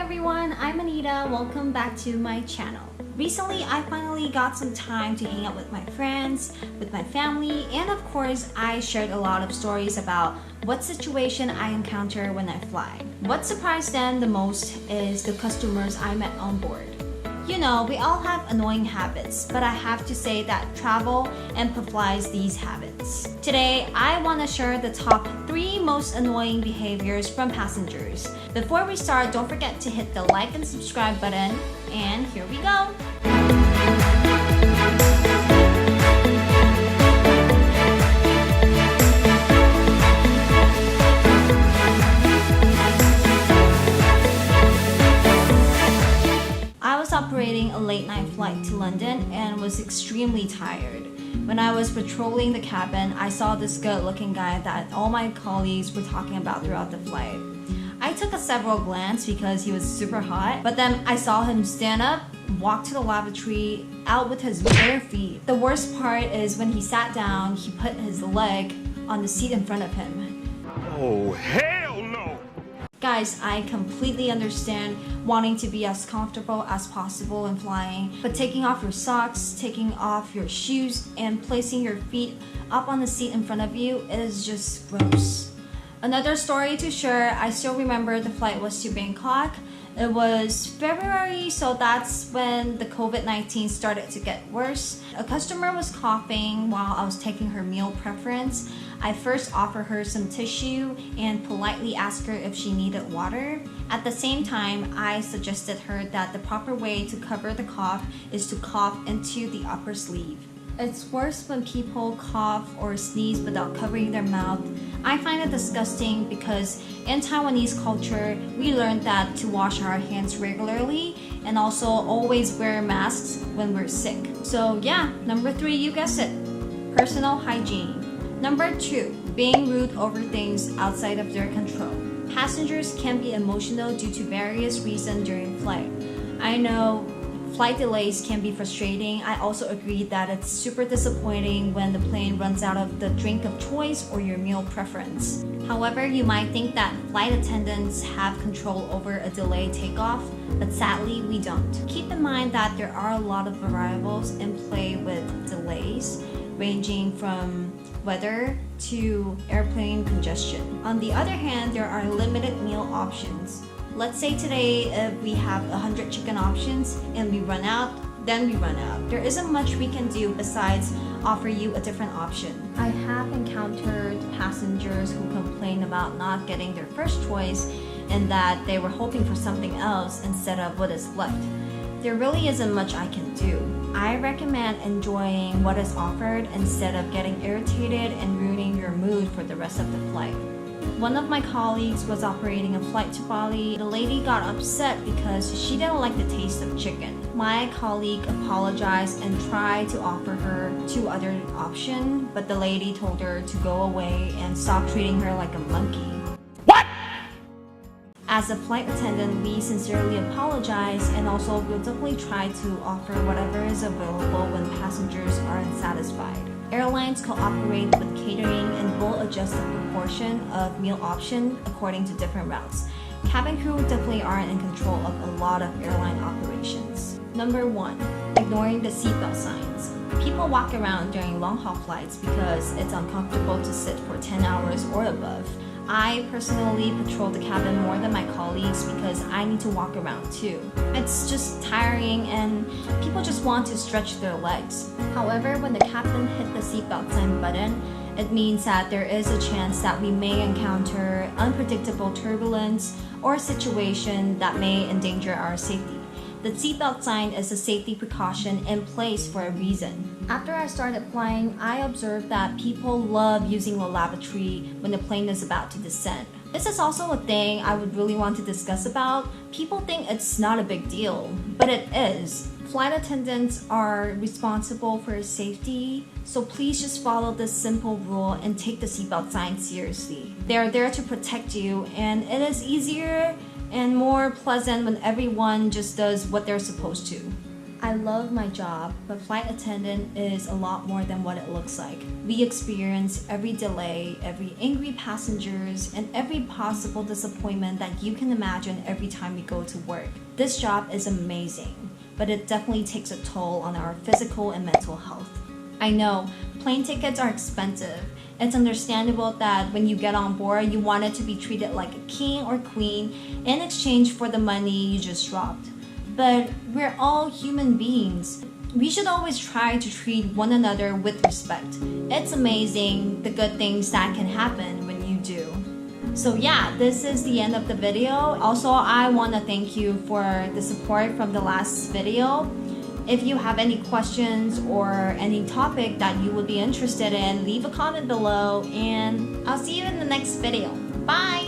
everyone, I'm Anita. Welcome back to my channel. Recently, I finally got some time to hang out with my friends, with my family, and of course, I shared a lot of stories about what situation I encounter when I fly. What surprised them the most is the customers I met on board. You know, we all have annoying habits, but I have to say that travel amplifies these habits. Today, I want to share the top 3 most annoying behaviors from passengers. Before we start, don't forget to hit the like and subscribe button, and here we go! Operating a late night flight to London and was extremely tired. When I was patrolling the cabin, I saw this good-looking guy that all my colleagues were talking about throughout the flight. I took a several glance because he was super hot, but then I saw him stand up, walk to the lavatory, out with his bare feet. The worst part is when he sat down, he put his leg on the seat in front of him. Oh, hell no! Guys, I completely understand wanting to be as comfortable as possible in flying, but taking off your socks, taking off your shoes, and placing your feet up on the seat in front of you is just gross. Another story to share, I still remember the flight was to Bangkok. It was February, so that's when the COVID-19 started to get worse. A customer was coughing while I was taking her meal preference. I first offered her some tissue and politely asked her if she needed water. At the same time, I suggested her that the proper way to cover the cough is to cough into the upper sleeve. It's worse when people cough or sneeze without covering their mouth. I find it disgusting because in Taiwanese culture, we learned that to wash our hands regularly and also always wear masks when we're sick. So yeah, number 3, you guessed it, personal hygiene. Number 2, being rude over things outside of their control. Passengers can be emotional due to various reasons during flight. I know flight delays can be frustrating. I also agree that it's super disappointing when the plane runs out of the drink of choice or your meal preference. However, you might think that flight attendants have control over a delayed takeoff, but sadly we don't. Keep in mind that there are a lot of variables in play with delays, ranging from weather to airplane congestion. On the other hand, there are limited meal options. Let's say today if we have 100 chicken options and we run out, then we run out. There isn't much we can do besides offer you a different option. I have encountered passengers who complain about not getting their first choice and that they were hoping for something else instead of what is left. There really isn't much I can do. I recommend enjoying what is offered instead of getting irritated and ruining your mood for the rest of the flight. One of my colleagues was operating a flight to Bali. The lady got upset because she didn't like the taste of chicken. My colleague apologized and tried to offer her 2 other options, but the lady told her to go away and stop treating her like a monkey. What? As a flight attendant, we sincerely apologize and also will definitely try to offer whatever is available when passengers are unsatisfied. Airlines cooperate with catering and will adjust the proportion of meal option according to different routes. Cabin crew definitely aren't in control of a lot of airline operations. Number 1, ignoring the seatbelt signs. People walk around during long-haul flights because it's uncomfortable to sit for 10 hours or above. I personally patrol the cabin more than my colleagues because I need to walk around too. It's just tiring and people just want to stretch their legs. However, when the captain hit the seatbelt sign button, it means that there is a chance that we may encounter unpredictable turbulence or situation that may endanger our safety. The seatbelt sign is a safety precaution in place for a reason. After I started flying, I observed that people love using the lavatory when the plane is about to descend. This is also a thing I would really want to discuss about. People think it's not a big deal, but it is. Flight attendants are responsible for safety, so please just follow this simple rule and take the seatbelt sign seriously. They are there to protect you, and it is easier and more pleasant when everyone just does what they're supposed to. I love my job, but flight attendant is a lot more than what it looks like. We experience every delay, every angry passengers, and every possible disappointment that you can imagine every time we go to work. This job is amazing, but it definitely takes a toll on our physical and mental health. I know, plane tickets are expensive. It's understandable that when you get on board, you want it to be treated like a king or queen in exchange for the money you just dropped. But we're all human beings. We should always try to treat one another with respect. It's amazing the good things that can happen when you do. So yeah, this is the end of the video. Also, I want to thank you for the support from the last video. If you have any questions or any topic that you would be interested in, leave a comment below and I'll see you in the next video. Bye!